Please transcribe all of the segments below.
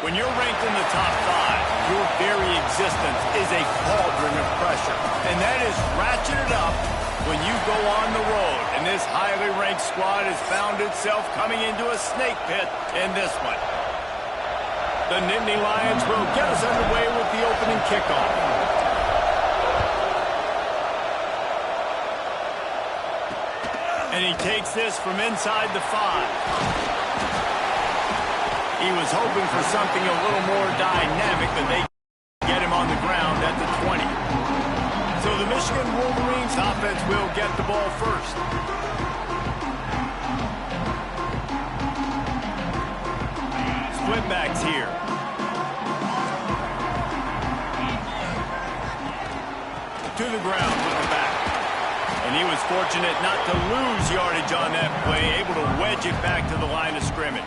When you're ranked in the top 5, your very existence is a cauldron of pressure. And that is ratcheted up when you go on the road. And this highly ranked squad has found itself coming into a snake pit in this one. The Nittany Lions will get us underway with the opening kickoff. And he takes this from inside the 5. He was hoping for something a little more dynamic, but they get him on the ground at the 20. So the Michigan Wolverines offense will get the ball first. Split backs here. To the ground with the back. And he was fortunate not to lose yardage on that play, able to wedge it back to the line of scrimmage.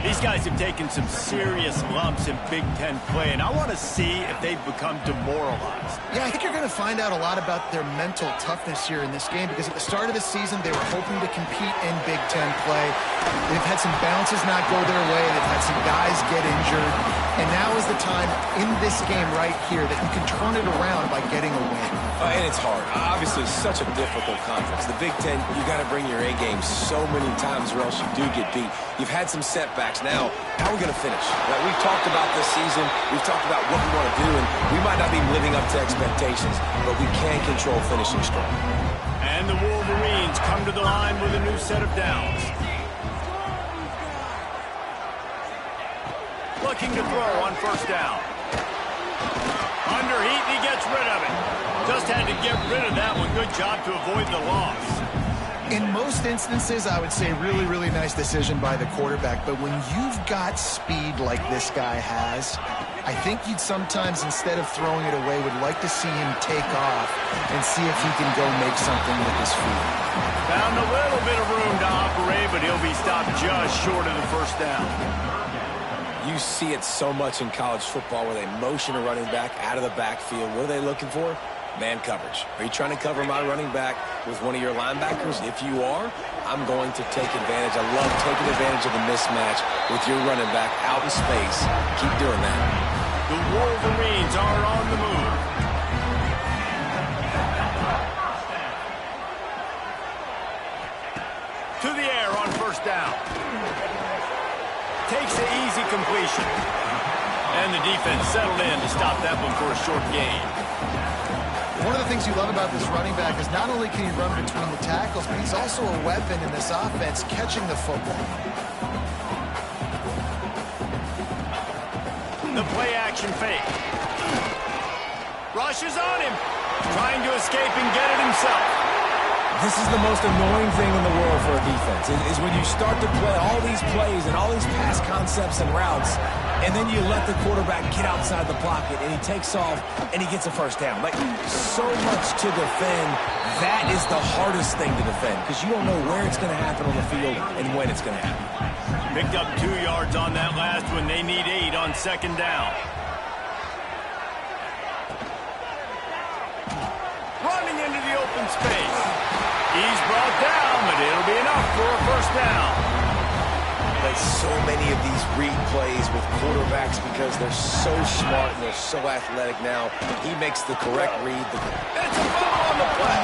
These guys have taken some serious lumps in Big Ten play, and I want to see if they've become demoralized. Yeah, I think you're going to find out a lot about their mental toughness here in this game, because at the start of the season, they were hoping to compete in Big Ten play. They've had some bounces not go their way. They've had some guys get injured. And now is the time in this game right here that you can turn it around by getting a win. And it's hard. Obviously, such a difficult conference. The Big Ten, you got to bring your A game so many times or else you do get beat. You've had some setbacks. Now, how are we going to finish? Now, we've talked about this season. We've talked about what we want to do, and we might not be living up to expectations, but we can control finishing strong. And the Wolverines come to the line with a new set of downs. Looking to throw on first down. Under heat, he gets rid of it. Just had to get rid of that one. Good job to avoid the loss. In most instances, I would say really, really nice decision by the quarterback. But when you've got speed like this guy has, I think you'd sometimes, instead of throwing it away, would like to see him take off and see if he can go make something with his feet. Found a little bit of room to operate, but he'll be stopped just short of the first down. You see it so much in college football where they motion a running back out of the backfield. What are they looking for? Man coverage. Are you trying to cover my running back with one of your linebackers? If you are, I'm going to take advantage. I love taking advantage of the mismatch with your running back out in space. Keep doing that. The Wolverines are on the move. To the air on first down. Takes the easy completion. And the defense settled in to stop that one for a short gain. One of the things you love about this running back is not only can he run between the tackles, but he's also a weapon in this offense catching the football. The play-action fake. Rushes on him. Trying to escape and get it himself. This is the most annoying thing in the world for a defense, is when you start to play all these plays and all these pass concepts and routes, and then you let the quarterback get outside the pocket, and he takes off, and he gets a first down. Like, so much to defend. That is the hardest thing to defend, because you don't know where it's going to happen on the field and when it's going to happen. Picked up 2 yards on that last one. They need 8 on second down. Running into the open space. He's brought down, but it'll be enough for a first down. Play so many of these read plays with quarterbacks because they're so smart and they're so athletic now. He makes the correct read. It's a ball on the play.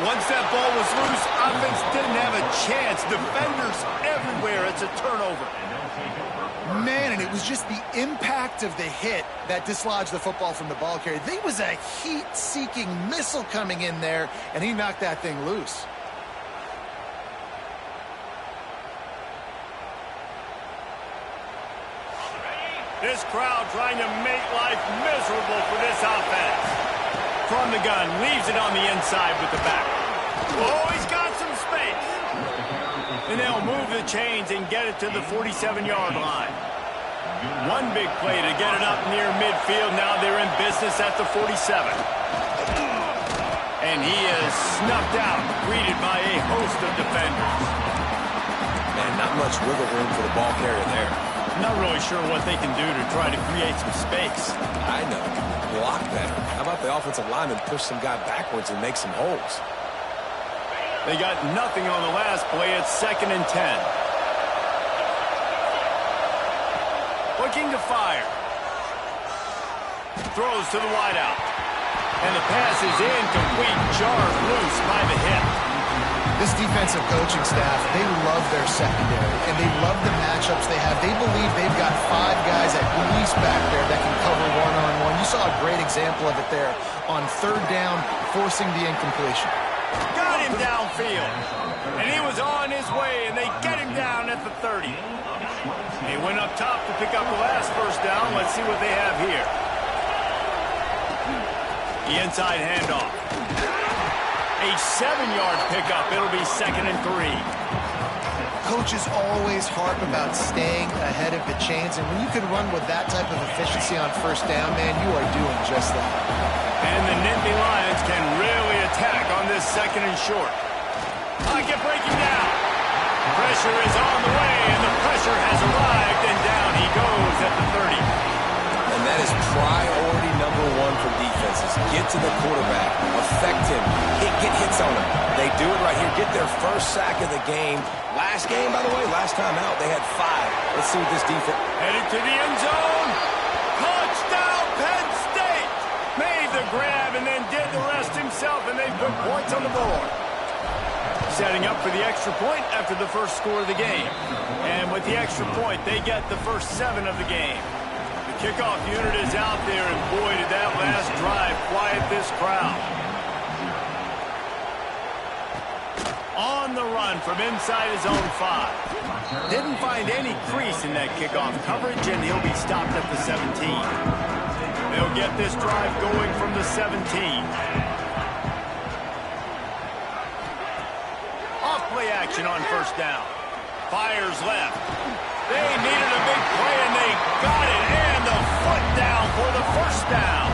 Once that ball was loose, offense didn't have a chance. Defenders everywhere. It's a turnover. Man, and it was just the impact of the hit that dislodged the football from the ball carrier. There was a heat-seeking missile coming in there, and he knocked that thing loose. This crowd trying to make life miserable for this offense. From the gun, leaves it on the inside with the back. Oh, he's got some space. And they'll move the chains and get it to the 47-yard line. One big play to get it up near midfield. Now they're in business at the 47. And he is snuffed out, greeted by a host of defenders. Man, not much wiggle room for the ball carrier there. I'm not really sure what they can do to try to create some space. I know. Block better. How about the offensive lineman push some guy backwards and make some holes? They got nothing on the last play. It's 2nd and 10. Looking to fire. Throws to the wideout. And the pass is incomplete. Jarred loose by the hip. This defensive coaching staff, they love their secondary, and they love the matchups they have. They believe they've got 5 guys at least back there that can cover one-on-one. You saw a great example of it there on 3rd down, forcing the incompletion. Got him downfield. And he was on his way, and they get him down at the 30. He went up top to pick up the last first down. Let's see what they have here. The inside handoff. A 7-yard pickup. It'll be 2nd and 3. Coaches always harp about staying ahead of the chains, and when you can run with that type of efficiency on 1st down, man, you are doing just that. And the Nittany Lions can really attack on this 2nd and short. Pocket breaking down. Pressure is on the way, and the pressure has arrived, and down he goes at the 30. And that is priority number 1 for defenses. Get to the quarterback, affect him, get hits on him. They do it right here, get their first sack of the game. Last game, by the way, last time out, they had 5. Let's see what this defense... Headed to the end zone. Touchdown, Penn State. Made the grab and then did the rest himself, and they put points on the board. Setting up for the extra point after the first score of the game. And with the extra point, they get the first 7 of the game. The kickoff unit is out there, and boy, did that last drive quiet this crowd. On the run from inside his own 5. Didn't find any crease in that kickoff coverage, and he'll be stopped at the 17. They'll get this drive going from the 17. Off-play action on 1st down. Fires left. They needed a big play, and they got it. And the foot down for the 1st down.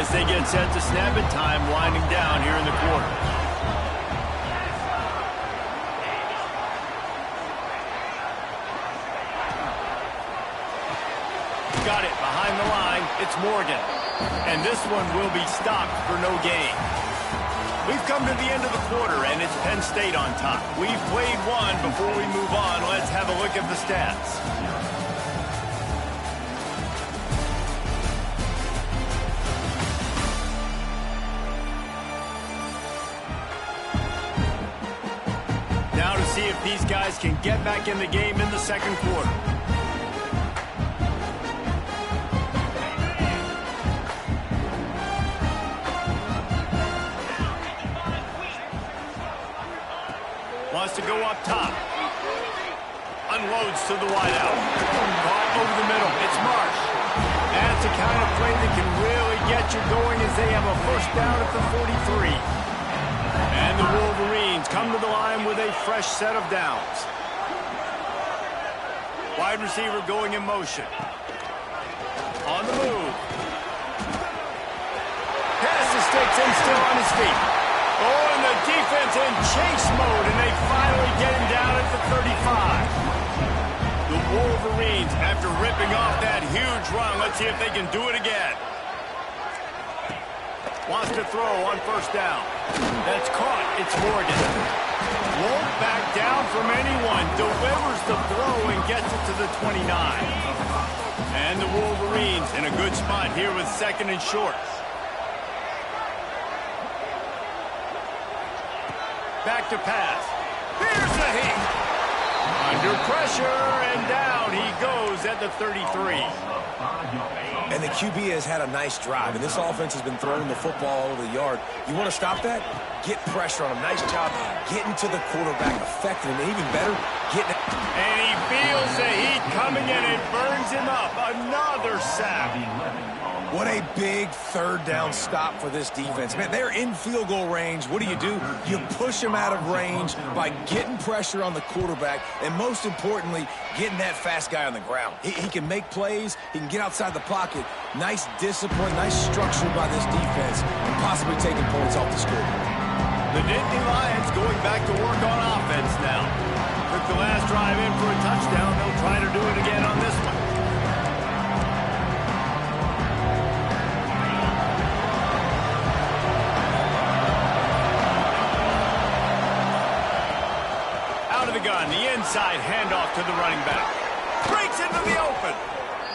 As they get set to snap it, time winding down here in the quarter. Got it behind the line. It's Morgan. And this one will be stopped for no gain. We've come to the end of the quarter, and it's Penn State on top. We've played one. Before we move on, let's have a look at the stats. Now to see if these guys can get back in the game in the 2nd quarter. Wants to go up top. Unloads to the wideout. Caught over the middle. It's Marsh. That's the kind of play that can really get you going as they have a 1st down at the 43. And the Wolverines come to the line with a fresh set of downs. Wide receiver going in motion. On the move. Pass the sticks and still on his feet. Oh, and the defense in chase mode, and they finally get him down at the 35. The Wolverines, after ripping off that huge run, let's see if they can do it again. Wants to throw on 1st down. That's caught. It's Morgan. Won't back down from anyone. Delivers the blow and gets it to the 29. And the Wolverines in a good spot here with 2nd and short. Back to pass. Here's the heat. Under pressure, and down he goes at the 33. And the QB has had a nice drive, and this offense has been throwing the football all over the yard. You want to stop that? Get pressure on him. Nice job getting to the quarterback, affecting him. And even better, getting it. And he feels the heat coming, and it burns him up. Another sack. What a big 3rd down stop for this defense. Man, they're in field goal range. What do? You push them out of range by getting pressure on the quarterback, and most importantly, getting that fast guy on the ground. He can make plays. He can get outside the pocket. Nice discipline, nice structure by this defense, and possibly taking points off the scoreboard. The Nittany Lions going back to work on offense now. Took the last drive in for a touchdown. They'll try to do it again on this one. Out of the gun, the inside handoff to the running back. Breaks into the open.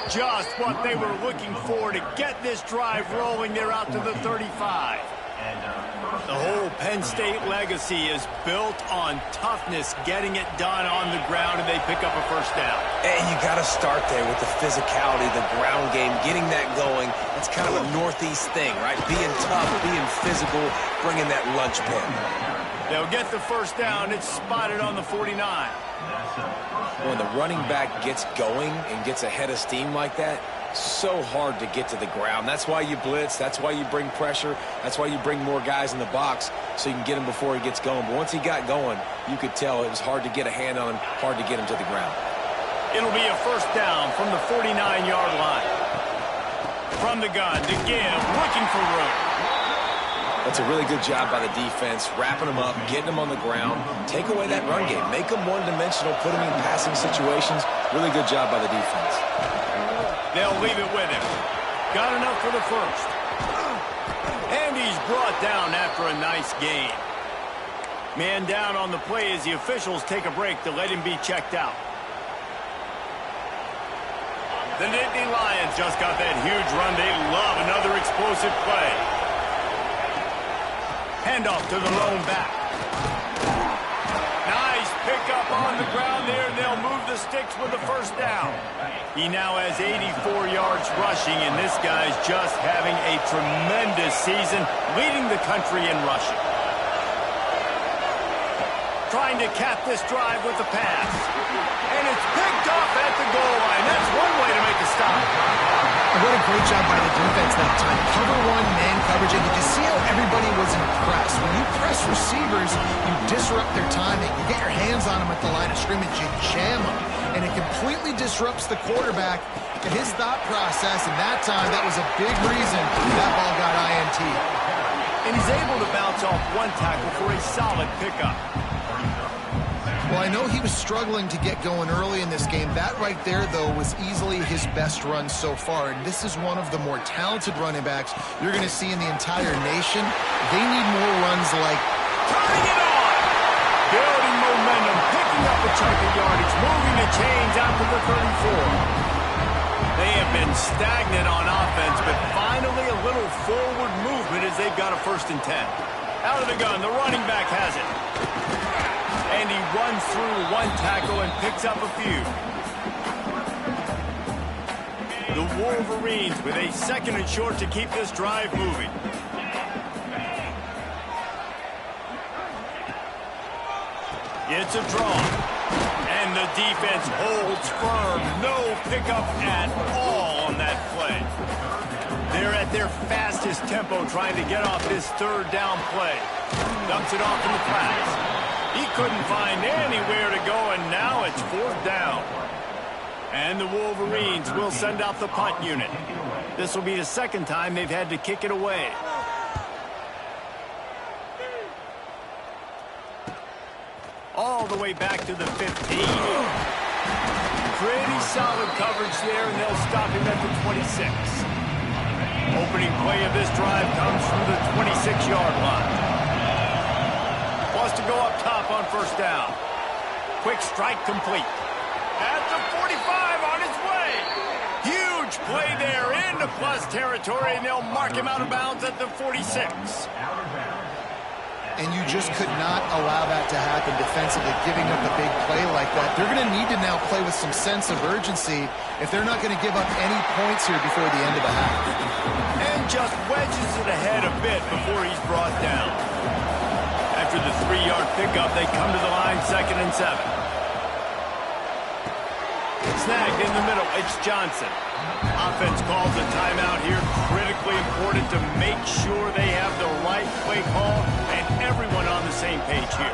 Just what they were looking for to get this drive rolling there out to the 35. The whole Penn State legacy is built on toughness, getting it done on the ground, and they pick up a first down. And you got to start there with the physicality, the ground game, getting that going. That's kind of a Northeast thing, right? Being tough, being physical, bringing that lunch pin. They'll get the first down. It's spotted on the 49. When the running back gets going and gets ahead of steam like that, so hard to get to the ground. That's why you blitz. That's why you bring pressure. That's why you bring more guys in the box so you can get him before he gets going. But once he got going, you could tell it was hard to get a hand on him, hard to get him to the ground. It'll be a first down from the 49-yard line. From the gun to give, looking for room. That's a really good job by the defense, wrapping them up, getting them on the ground. Take away that run game. Make them one-dimensional, put them in passing situations. Really good job by the defense. They'll leave it with him. Got enough for the first. And he's brought down after a nice gain. Man down on the play as the officials take a break to let him be checked out. The Nittany Lions just got that huge run. They love another explosive play. Handoff to the lone back. Nice pickup on the ground there. They'll move the sticks with the first down. He now has 84 yards rushing, and this guy's just having a tremendous season, leading the country in rushing. Trying to cap this drive with the pass. And it's picked off at the goal line. That's one way to make a stop. What a great job by the defense that time. Cover one, man coverage, and did you see how everybody was impressed? When you press receivers, you disrupt their timing. You get your hands on them at the line of scrimmage, you jam them, and it completely disrupts the quarterback and his thought process, and that time, that was a big reason that ball got INT. And he's able to bounce off one tackle for a solid pickup. Well, I know he was struggling to get going early in this game. That right there, though, was easily his best run so far. And this is one of the more talented running backs you're going to see in the entire nation. They need more runs like... Turning it on! Building momentum, picking up a chunk of yardage, moving the chains out to the 34. They have been stagnant on offense, but finally a little forward movement as they've got a 1st and 10. Out of the gun, the running back has it. And he runs through one tackle and picks up a few. The Wolverines with a 2nd and short to keep this drive moving. It's a draw. And the defense holds firm. No pickup at all on that play. They're at their fastest tempo trying to get off this 3rd down play. Dumps it off in the flats. He couldn't find anywhere to go, and now it's 4th down. And the Wolverines will send out the punt unit. This will be the 2nd time they've had to kick it away. All the way back to the 15. Pretty solid coverage there, and they'll stop him at the 26. Opening play of this drive comes from the 26-yard line. Wants to go up top on 1st down. Quick strike complete. At the 45 on his way. Huge play there into plus territory, and they'll mark him out of bounds at the 46. And you just could not allow that to happen defensively, giving up a big play like that. They're going to need to now play with some sense of urgency if they're not going to give up any points here before the end of the half. And just wedges it ahead a bit before he's brought down. After the 3-yard pickup, they come to the line, 2nd and 7. Snagged in the middle, it's Johnson. Offense calls a timeout here, critically important to make sure they have the right play call and everyone on the same page here.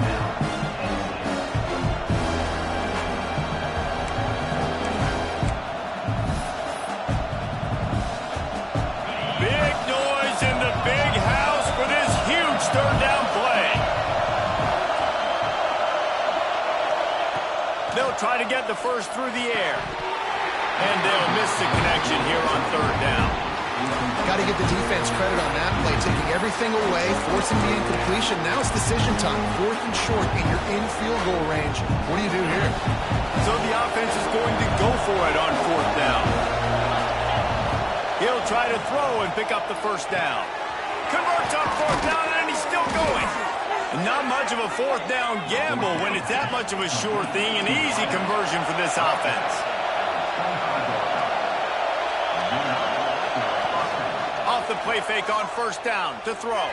Big noise in the big house for this huge 3rd down play. They'll try to get the first through the air. And they'll miss the connection here on 3rd down. Got to give the defense credit on that play, taking everything away, forcing the incompletion. Now it's decision time. 4th and short, and you're in field goal range. What do you do here? So the offense is going to go for it on 4th down. He'll try to throw and pick up the first down. Converts on fourth down, and he's still going. Not much of a fourth down gamble when it's that much of a sure thing. An easy conversion for this offense. Off the play fake on first down to throw.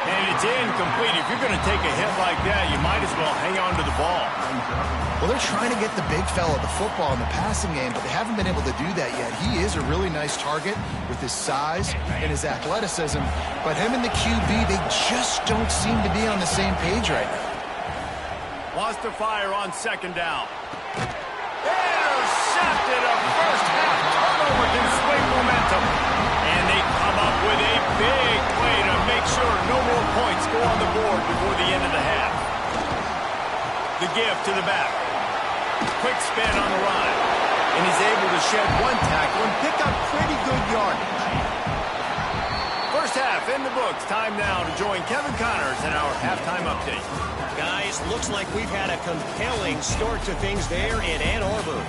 And it's incomplete. If you're going to take a hit like that, you might as well hang on to the ball. Well, they're trying to get the big fella the football in the passing game, but they haven't been able to do that yet. He is a really nice target with his size and his athleticism, but him and the QB, they just don't seem to be on the same page right now. Wants to fire on second down. Intercepted. A first half turnover can swing momentum. And they come up with a big play to make sure no more points go on the board before the end of the half. The give to the back. Quick spin on the run. And he's able to shed one tackle and pick up pretty good yardage. First half in the books. Time now to join Kevin Connors in our halftime update. Guys, looks like we've had a compelling start to things there in Ann Arbor.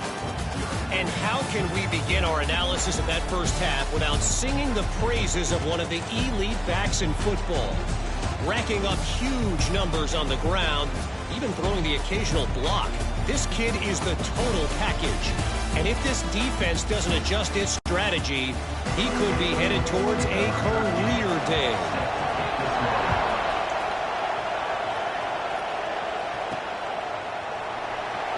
And how can we begin our analysis of that first half without singing the praises of one of the elite backs in football? Racking up huge numbers on the ground, even throwing the occasional block. This kid is the total package. And if this defense doesn't adjust its strategy, he could be headed towards a career day.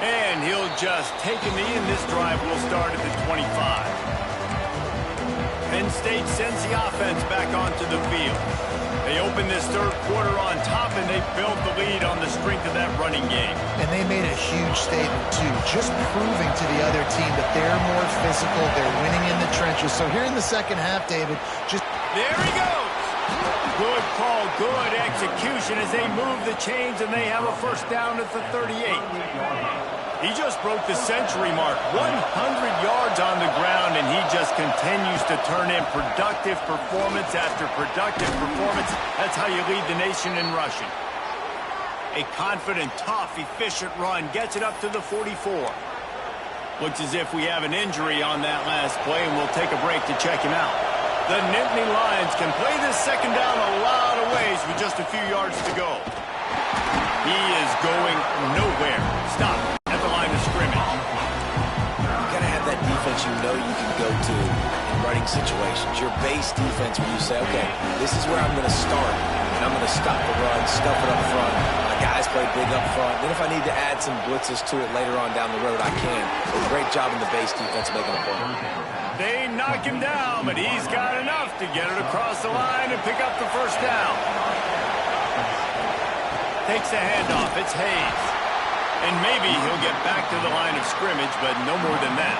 And he'll just take a knee, and this drive will start at the 25. Penn State sends the offense back onto the field. They open this third quarter on top, and they built the lead on the strength of that running game. And they made a huge statement, too, just proving to the other team that they're more physical, they're winning in the trenches. So here in the second half, David, just... There he goes! Good call, good execution as they move the chains, and they have a first down at the 38. He just broke the century mark, 100 yards on the ground, and he just continues to turn in productive performance after productive performance. That's how you lead the nation in rushing. A confident, tough, efficient run gets it up to the 44. Looks as if we have an injury on that last play, and we'll take a break to check him out. The Nittany Lions can play this second down a lot of ways with just a few yards to go. He is going nowhere. Stop at the line of scrimmage. You got to have that defense you know you can go to in running situations. Your base defense where you say, okay, this is where I'm going to start, and I'm going to stop the run, stuff it up front. My guys play big up front. Then if I need to add some blitzes to it later on down the road, I can. A great job in the base defense making a play. They knock him down, but he's got enough to get it across the line and pick up the first down. Takes the handoff. It's Hayes. And maybe he'll get back to the line of scrimmage, but no more than that.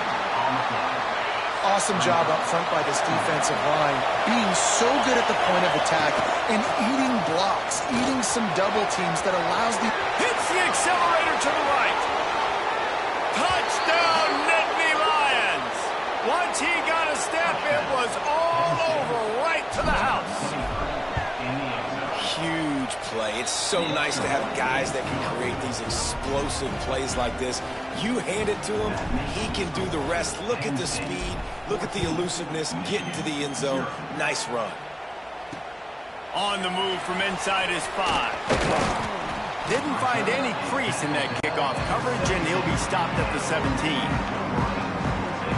Awesome job up front by this defensive line, being so good at the point of attack and eating blocks, eating some double teams that allows the... Hits the accelerator to the right. Touchdown, Nittany Lions. Once he got a step, it was all over, right to the house. Huge play. It's so nice to have guys that can create these explosive plays like this. You hand it to him, he can do the rest. Look at the speed, look at the elusiveness, get into the end zone. Nice run. On the move from inside his 5. Didn't find any crease in that kickoff coverage, and he'll be stopped at the 17.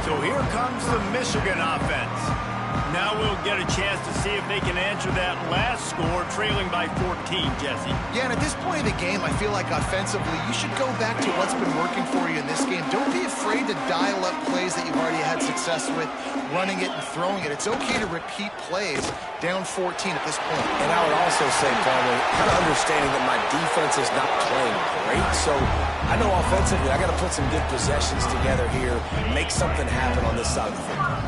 So here comes the Michigan offense. Now we'll get a chance to see if they can answer that last score, trailing by 14, Jesse. Yeah, and at this point of the game, I feel like offensively, you should go back to what's been working for you in this game. Don't be afraid to dial up plays that you've already had success with, running it and throwing it. It's okay to repeat plays down 14 at this point. And I would also say, Palmer, kind of understanding that my defense is not playing great, so I know offensively I got to put some good possessions together here, make something happen on this side of the football.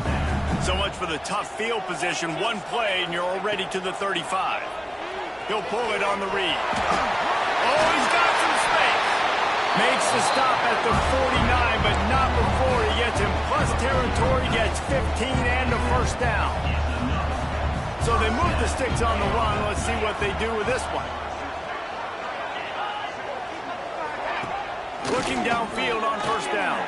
So much for the tough field position. One play, and you're already to the 35. He'll pull it on the read. Oh, he's got some space. Makes the stop at the 49, but not before he gets in plus territory, gets 15 and a first down. So they move the sticks on the run. Let's see what they do with this one. Looking downfield on first down.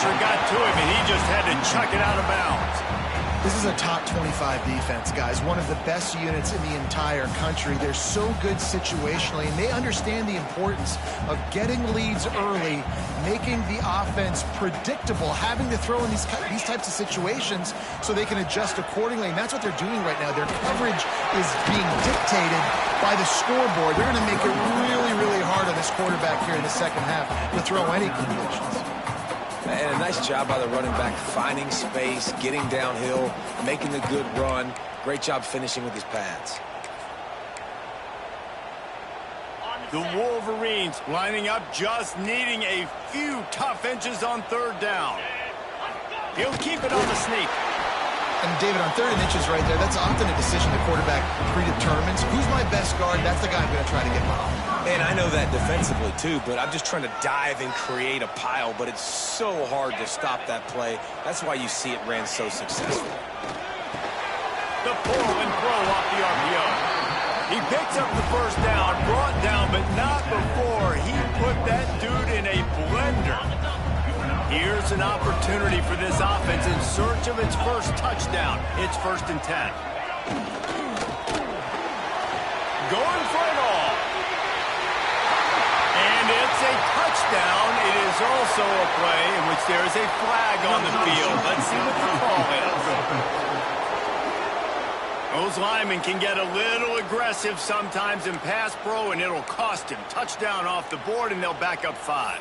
pressure got to him, and he just had to chuck it out of bounds. This is a top 25 defense, guys. One of the best units in the entire country. They're so good situationally, and they understand the importance of getting leads early, making the offense predictable, having to throw in these types of situations so they can adjust accordingly. And that's what they're doing right now. Their coverage is being dictated by the scoreboard. They're going to make it really, really hard on this quarterback here in the second half to throw any completions. And a nice job by the running back, finding space, getting downhill, making a good run. Great job finishing with his pads. The Wolverines lining up, just needing a few tough inches on third down. He'll keep it on the sneak. And David, on 3rd and inches right there, that's often a decision the quarterback predetermines. Who's my best guard? That's the guy I'm going to try to get by. And I know that defensively, too, but I'm just trying to dive and create a pile, but it's so hard to stop that play. That's why you see it ran so successful. The pull and throw off the RPO. He picks up the first down, brought down, but not before he put that dude in a blender. Here's an opportunity for this offense in search of its first touchdown. It's 1st and 10. Going for it all. And it's a touchdown. It is also a play in which there is a flag on the field. Let's see what the call is. Those linemen can get a little aggressive sometimes in pass pro, and it'll cost him. Touchdown off the board, and they'll back up 5.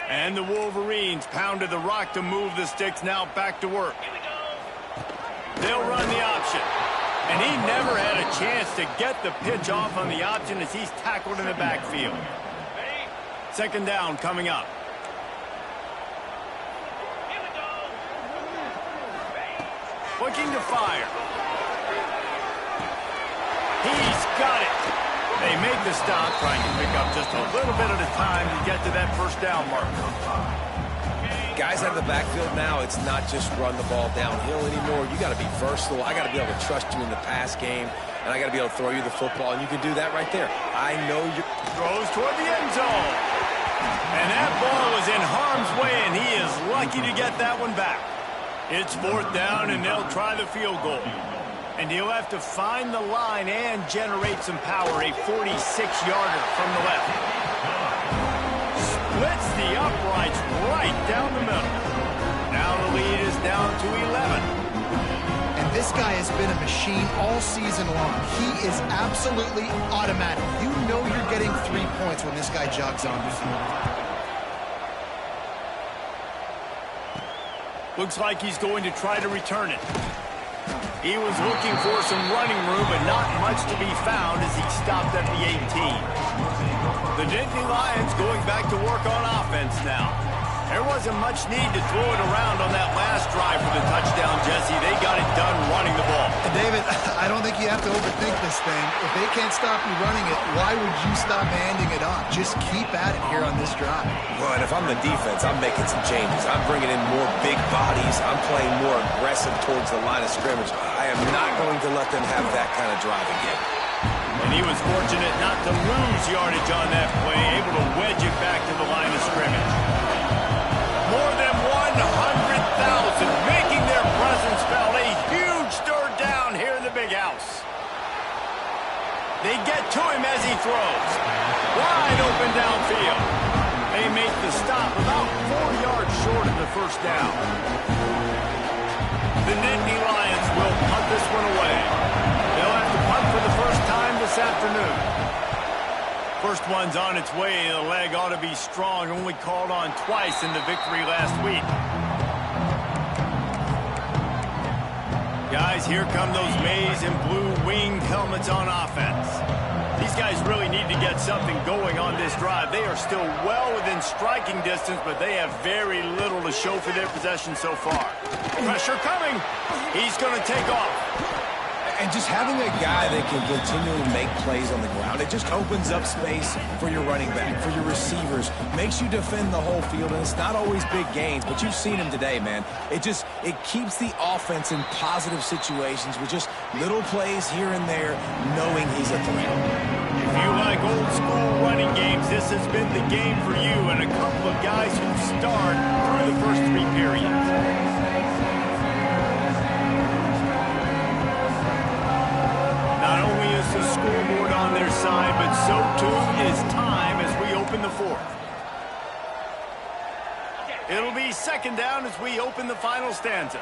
And the Wolverines pounded the rock to move the sticks, now back to work. They'll run the option. And he never had a chance to get the pitch off on the option as he's tackled in the backfield. 2nd down coming up. Looking to fire. He's got it. They make the stop, trying to pick up just a little bit at a time to get to that 1st down mark. Guys out of the backfield now, it's not just run the ball downhill anymore. You got to be versatile. I got to be able to trust you in the pass game, and I got to be able to throw you the football, and you can do that right there. I know you. Throws toward the end zone. And that ball was in harm's way, and he is lucky to get that one back. It's 4th down, and they'll try the field goal. And he'll have to find the line and generate some power. A 46-yarder from the left. Splits the uprights right down the middle. Now the lead is down to 11. And this guy has been a machine all season long. He is absolutely automatic. You know you're getting 3 points when this guy jogs on the field. Looks like he's going to try to return it. He was looking for some running room, but not much to be found as he stopped at the 18. The Nittany Lions going back to work on offense now. There wasn't much need to throw it around on that last drive for the touchdown, Jesse. They got it done running the ball. And David, I don't think you have to overthink this thing. If they can't stop you running it, why would you stop handing it off? Just keep at it here on this drive. Well, and if I'm the defense, I'm making some changes. I'm bringing in more big bodies. I'm playing more aggressive towards the line of scrimmage. I am not going to let them have that kind of drive again. And he was fortunate not to lose yardage on that play, able to wedge it back to the line of scrimmage. More than 100,000 making their presence felt. A huge third down here in the big house. They get to him as he throws. Wide open downfield. They make the stop about 4 yards short of the 1st down. The Nittany Lions will punt this one away. They'll have to punt for the first time this afternoon. First one's on its way. The leg ought to be strong. Only called on twice in the victory last week. Guys, here come those maize and blue winged helmets on offense. These guys really need to get something going on this drive. They are still well within striking distance, but they have very little to show for their possession so far. Pressure coming. He's going to take off. And just having a guy that can continually make plays on the ground, it just opens up space for your running back, for your receivers, makes you defend the whole field. And it's not always big gains, but you've seen him today, man. It keeps the offense in positive situations with just little plays here and there, knowing he's a threat. If you like old school running games, this has been the game for you and a couple of guys who start through the first 3 periods. Not only is the scoreboard on their side, but so too is time as we open the 4th. It'll be 2nd down as we open the final stanza.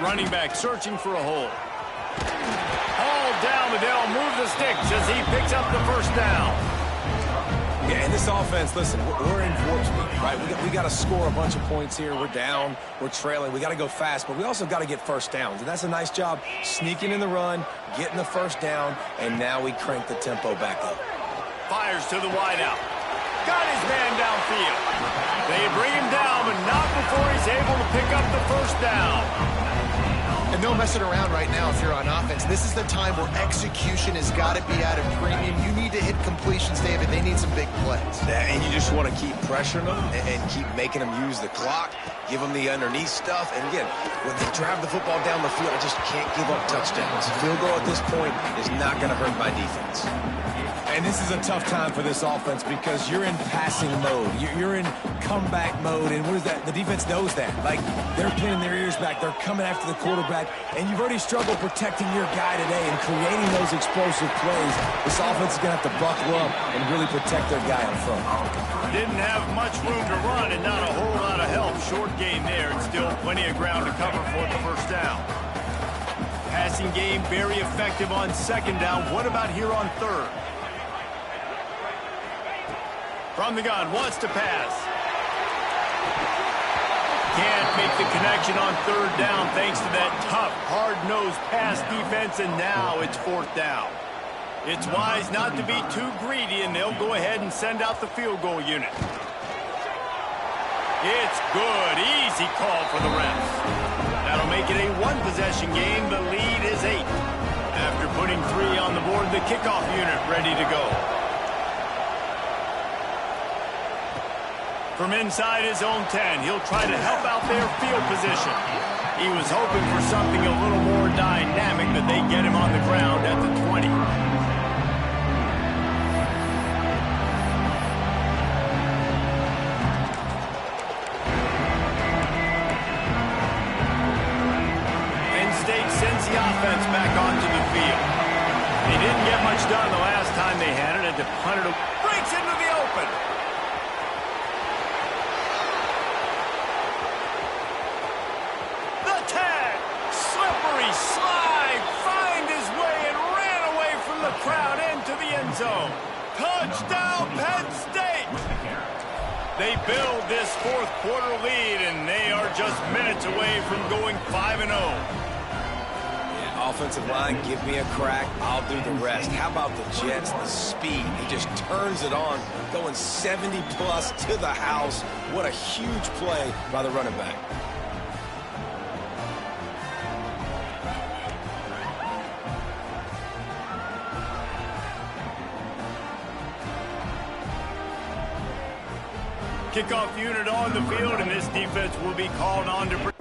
Running back searching for a hole. Hauled down, Liddell moves the sticks as he picks up the 1st down. Yeah, and this offense, listen, we're in warp speed, right? We got to score a bunch of points here. We're down, we're trailing. We got to go fast, but we also got to get 1st downs. And that's a nice job sneaking in the run, getting the 1st down, and now we crank the tempo back up. Fires to the wideout. Got his man downfield. They bring him down, but not before he's able to pick up the 1st down. And no messing around right now if you're on offense. This is the time where execution has got to be at a premium. You need to hit completions, David. They need some big plays. And you just want to keep pressuring them and keep making them use the clock, give them the underneath stuff. And again, when they drive the football down the field, I just can't give up touchdowns. Field goal at this point is not going to hurt my defense. And this is a tough time for this offense because you're in passing mode. You're in comeback mode. And what is that? The defense knows that. Like, they're pinning their ears back. They're coming after the quarterback. And you've already struggled protecting your guy today and creating those explosive plays. This offense is going to have to buckle up and really protect their guy up front. Didn't have much room to run and not a whole lot of help. Short gain there and still plenty of ground to cover for the 1st down. Passing game very effective on 2nd down. What about here on 3rd? From the gun, wants to pass. Can't make the connection on 3rd down thanks to that tough, hard-nosed pass defense, and now it's 4th down. It's wise not to be too greedy, and they'll go ahead and send out the field goal unit. It's good. Easy call for the refs. That'll make it a 1-possession game. The lead is 8. After putting 3 on the board, the kickoff unit ready to go. From inside his own 10, he'll try to help out their field position. He was hoping for something a little more dynamic, but they get him on the ground at the 20. Penn State sends the offense back onto the field. They didn't get much done the last time they had it, and to punt it, breaks into the open. Slide, find his way, and ran away from the crowd into the end zone. Touchdown, Penn State! They build this 4th quarter lead, and they are just minutes away from going 5-0. Yeah, offensive line, give me a crack. I'll do the rest. How about the Jets, the speed? He just turns it on, going 70-plus to the house. What a huge play by the running back. Kickoff unit on the field, and this defense will be called on to...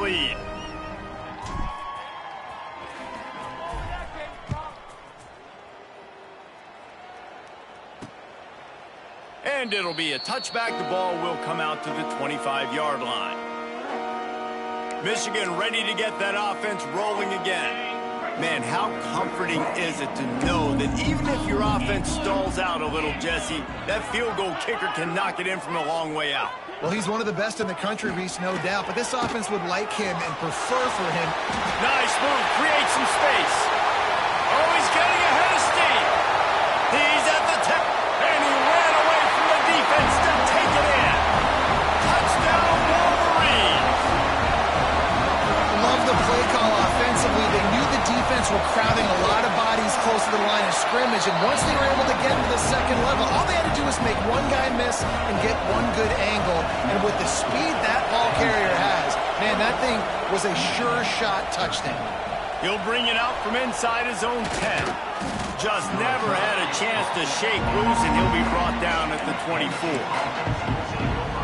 lead. And it'll be a touchback. The ball will come out to the 25-yard line. Michigan ready to get that offense rolling again. Man, how comforting is it to know that even if your offense stalls out a little, Jesse, that field goal kicker can knock it in from a long way out. Well, he's one of the best in the country, Reese, no doubt, but this offense would like him and prefer for him. Nice move, create some space. Oh, he's getting ahead of steam. He's at the tip, and he ran away from the defense to take it in. Touchdown, Wolverine. Love the play call offensively. They knew the defense were crowding a lot of bodies close to the line of scrimmage, and once they were able to get into the second level, all they had to do was make one guy miss and get one good angle. And with the speed that ball carrier has, man, that thing was a sure shot touchdown. He'll bring it out from inside his own 10. Just never had a chance to shake loose, and he'll be brought down at the 24.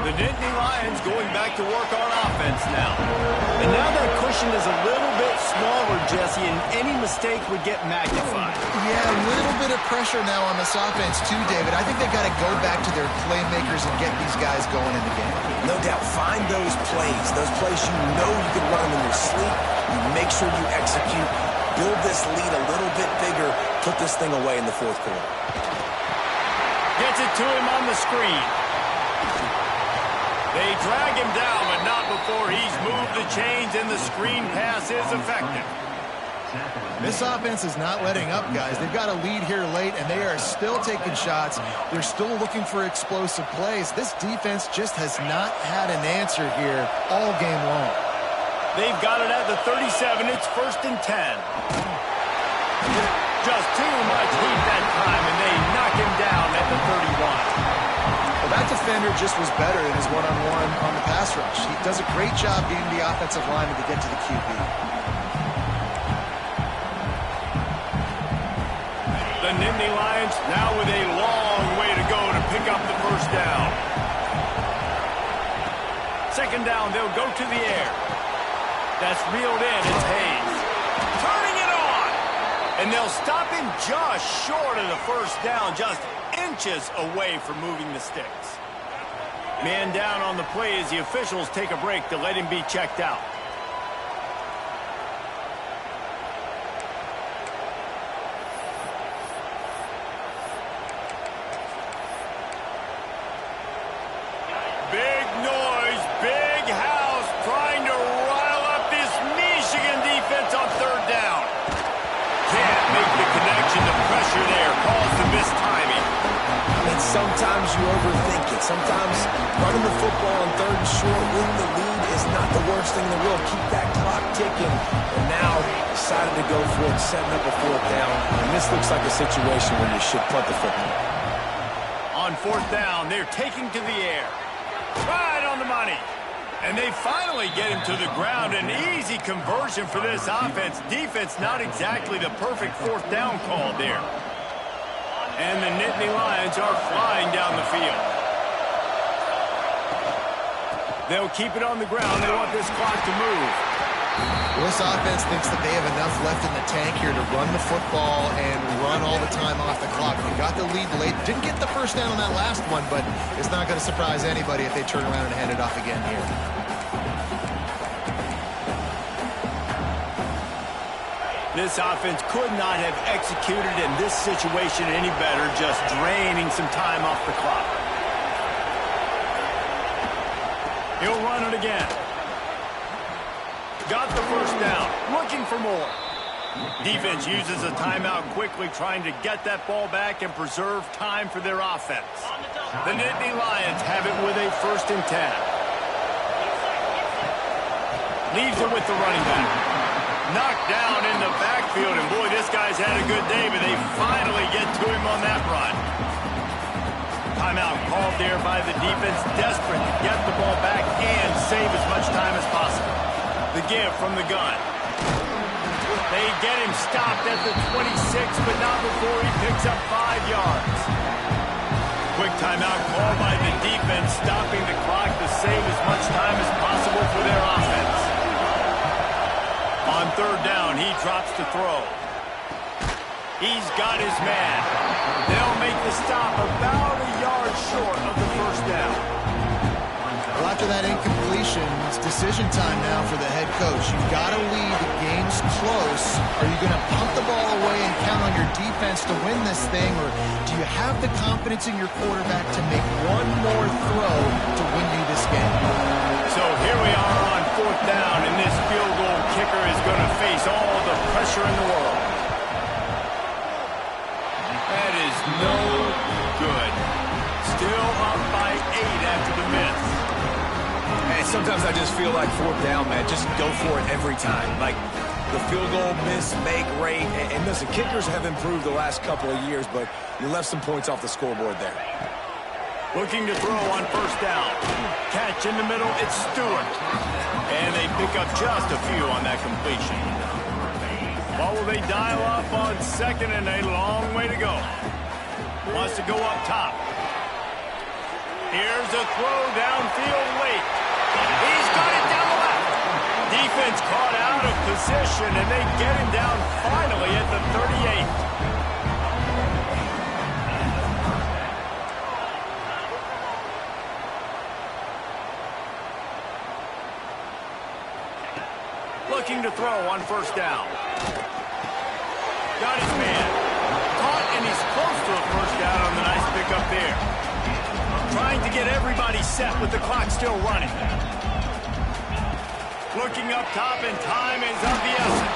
The Nittany Lions going back to work on offense now. And now that cushion is a little bit smaller, Jesse, and any mistake would get magnified. Yeah, a little bit of pressure now on this offense too, David. I think they've got to go back to their playmakers and get these guys going in the game. No doubt. Find those plays you know you can run them in your sleep. You make sure you execute. Build this lead a little bit bigger. Put this thing away in the fourth quarter. Gets it to him on the screen. They drag him down, but not before he's moved the chains, and the screen pass is effective. This offense is not letting up, guys. They've got a lead here late, and they are still taking shots. They're still looking for explosive plays. This defense just has not had an answer here all game long. They've got it at the 37. It's 1st and 10. Just too much heat that time, and they knock him down at the 31. Well, that defender just was better in his one-on-one on the pass rush. He does a great job getting the offensive lineman to get to the QB. The Nittany Lions now with a long way to go to pick up the first down. Second down, they'll go to the air. That's reeled in. It's Hayes. Turning it on. And they'll stop him just short of the first down, just inches away from moving the sticks. Man down on the play as the officials take a break to let him be checked out. Big noise, big house, trying to rile up this Michigan defense on third down. Can't make the connection. The pressure there caused the mistiming. And sometimes you overthink it. Sometimes running the football on third and short with the lead is not the worst thing in the world. Keep that clock ticking. And now decided to go for it, setting up a fourth down. And this looks like a situation where you should punt the football. On fourth down, they're taking to the air. Right on the money. And they finally get him to the ground. An easy conversion for this offense. Defense not exactly the perfect fourth down call there. And the Nittany Lions are flying down the field. They'll keep it on the ground. They want this clock to move. Well, this offense thinks that they have enough left in the tank here to run the football and run all the time off the clock. They got the lead late. Didn't get the first down on that last one, but it's not going to surprise anybody if they turn around and hand it off again here. This offense could not have executed in this situation any better, just draining some time off the clock. He'll run it again. Got the first down, looking for more. Defense uses a timeout quickly, trying to get that ball back and preserve time for their offense. The Nittany Lions have it with a 1st and 10. Leaves it with the running back. Knocked down in the backfield, and boy, this guy's had a good day, but they finally get to him on that run. Timeout called there by the defense, desperate to get the ball back and save as much time as possible. The give from the gun. They get him stopped at the 26, but not before he picks up 5 yards. Quick timeout called by the defense, stopping the clock to save as much time as possible for their offense. third down, he drops to throw. He's got his man. They'll make the stop about a yard short of the first down. Well, after that incompletion, it's decision time now for the head coach. You've got to lead. The game's close. Are you going to punt the ball away and count on your defense to win this thing, or do you have the confidence in your quarterback to make one more throw to win you this game? So here we are on fourth down, and this field goal kicker is going to face all the pressure in the world. That is no good. Still up by 8 after the miss. And sometimes I just feel like fourth down, man, just go for it every time. Like the field goal miss, make rate. And listen, kickers have improved the last couple of years, but you left some points off the scoreboard there. Looking to throw on first down. Catch in the middle, it's Stewart. And they pick up just a few on that completion. What will they dial up on second, and a long way to go. Wants to go up top. Here's a throw downfield late. He's got it down the left. Defense caught out of position, and they get him down finally at the 38. Looking to throw on first down. Got his man. Caught, and he's close to a first down on the nice pickup there. Trying to get everybody set with the clock still running. Looking up top, and time is of the essence.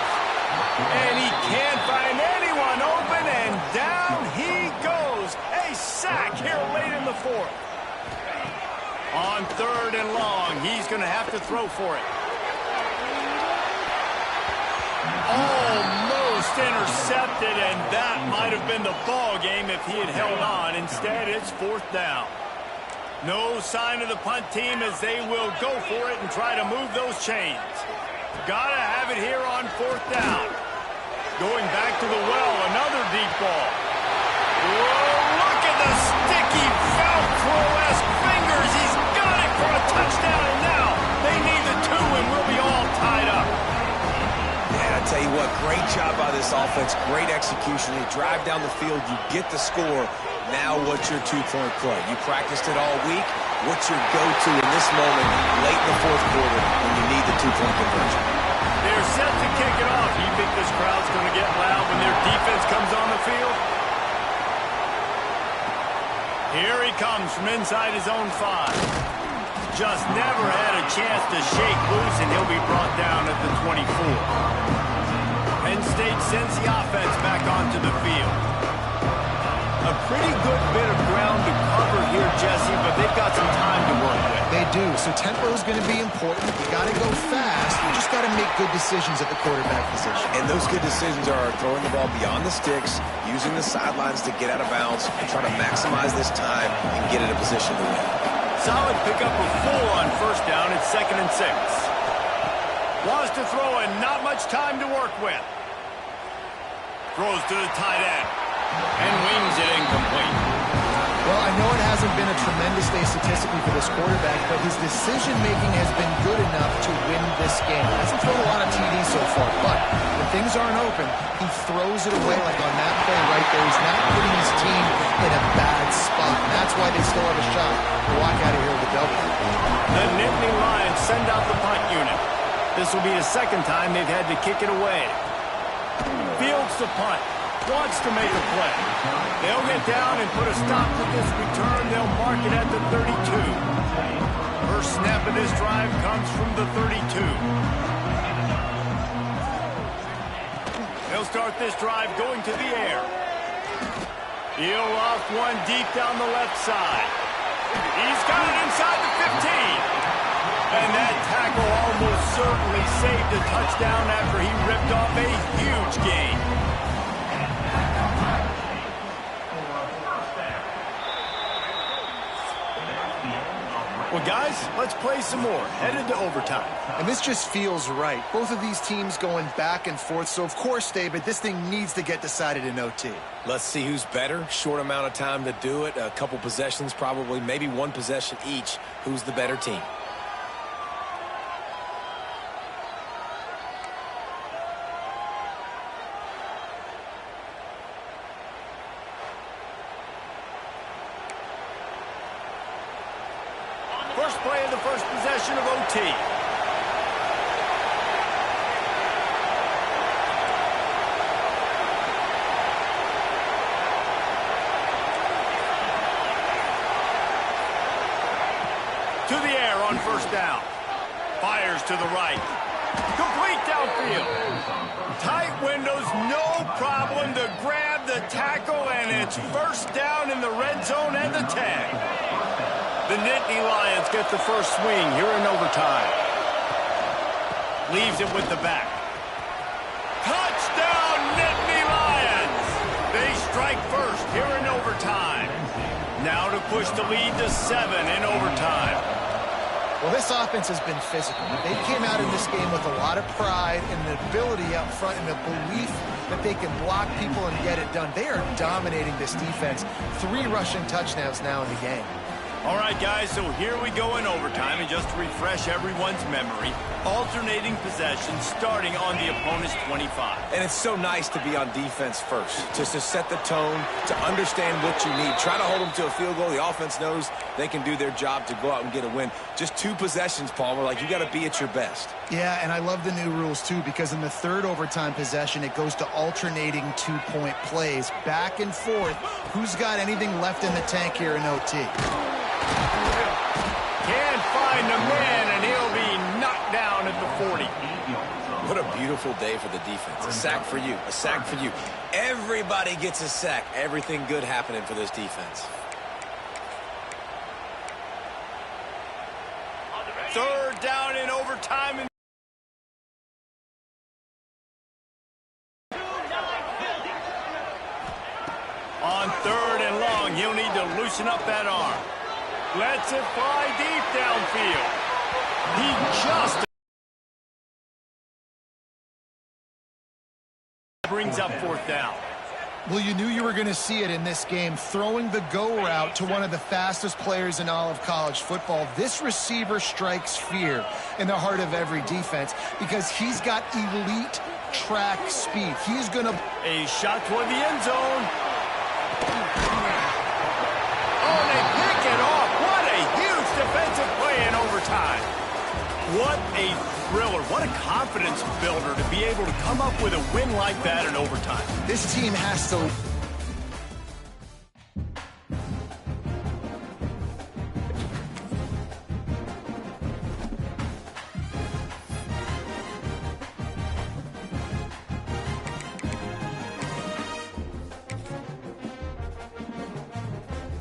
And he can't find anyone open, and down he goes. A sack here late in the fourth. On third and long, he's going to have to throw for it. Almost intercepted, and that might have been the ball game if he had held on. Instead, it's fourth down. No sign of the punt team as they will go for it and try to move those chains. Gotta have it here on fourth down. Going back to the well, another deep ball. Whoa, look at the sticky Velcro-esque fingers. He's got it for a touchdown, and now they need the two, and we'll be all tied up. Yeah, I tell you what, great job by this offense, great execution. You drive down the field, you get the score. Now what's your two-point play? You practiced it all week. What's your go-to in this moment late in the fourth quarter when you need the two-point conversion? They're set to kick it off. You think this crowd's going to get loud when their defense comes on the field? Here he comes from inside his own 5. Just never had a chance to shake loose, and he'll be brought down at the 24. Penn State sends the offense back onto the field. A pretty good bit of ground to cover here, Jesse, but they've got some time to work with. They do, so tempo is going to be important. You got to go fast. You just got to make good decisions at the quarterback position. And those good decisions are throwing the ball beyond the sticks, using the sidelines to get out of bounds, and trying to maximize this time and get in a position to win. Solid pickup of 4 on first down at 2nd and 6. Wants to throw and not much time to work with. Throws to the tight end. And wings it incomplete. Well, I know it hasn't been a tremendous day statistically for this quarterback, but his decision-making has been good enough to win this game. He hasn't thrown a lot of TDs so far, but when things aren't open, he throws it away like on that play right there. He's not putting his team in a bad spot, and that's why they still have a shot to walk out of here with a W. The Nittany Lions send out the punt unit. This will be the second time they've had to kick it away. Fields the punt. Wants to make a play. They'll get down and put a stop to this return. They'll mark it at the 32. First snap of this drive comes from the 32. They'll start this drive going to the air. He'll off one deep down the left side. He's got it inside the 15. And that tackle almost certainly saved a touchdown after he ripped off a huge gain. Well, guys, let's play some more. Headed to overtime. And this just feels right. Both of these teams going back and forth, so of course, David, this thing needs to get decided in OT. Let's see who's better. Short amount of time to do it. A couple possessions, probably, maybe one possession each. Who's the better team? First play of the first possession of OT. To the air on first down. Fires to the right. Complete downfield. Tight windows, no problem to grab the tackle, and it's first down in the red zone and the 10. The Nittany Lions get the first swing here in overtime. Leaves it with the back. Touchdown, Nittany Lions! They strike first here in overtime. Now to push the lead to 7 in overtime. Well, this offense has been physical. They came out in this game with a lot of pride and the ability out front and the belief that they can block people and get it done. They are dominating this defense. 3 rushing touchdowns now in the game. All right, guys, so here we go in overtime, and just to refresh everyone's memory, alternating possession starting on the opponent's 25. And it's so nice to be on defense first, just to set the tone, to understand what you need. Try to hold them to a field goal. The offense knows they can do their job to go out and get a win. Just 2 possessions, Palmer, like you got to be at your best. Yeah, and I love the new rules, too, because in the 3rd overtime possession, it goes to alternating 2-point plays, back and forth. Who's got anything left in the tank here in OT? Can't find the man, and he'll be knocked down at the 40. What a beautiful day for the defense. A sack for you. A sack for you. Everybody gets a sack. Everything good happening for this defense. 3rd down in overtime. On 3rd and long, he'll need to loosen up that arm. Lets it fly deep downfield. He just brings up 4th down. Well, you knew you were going to see it in this game, throwing the go route to one of the fastest players in all of college football. This receiver strikes fear in the heart of every defense because he's got elite track speed. He's going to... A shot toward the end zone. Oh, they pick it off. What a huge defensive play in overtime. What a thriller. What a confidence builder to be able to come up with a win like that in overtime. This team has to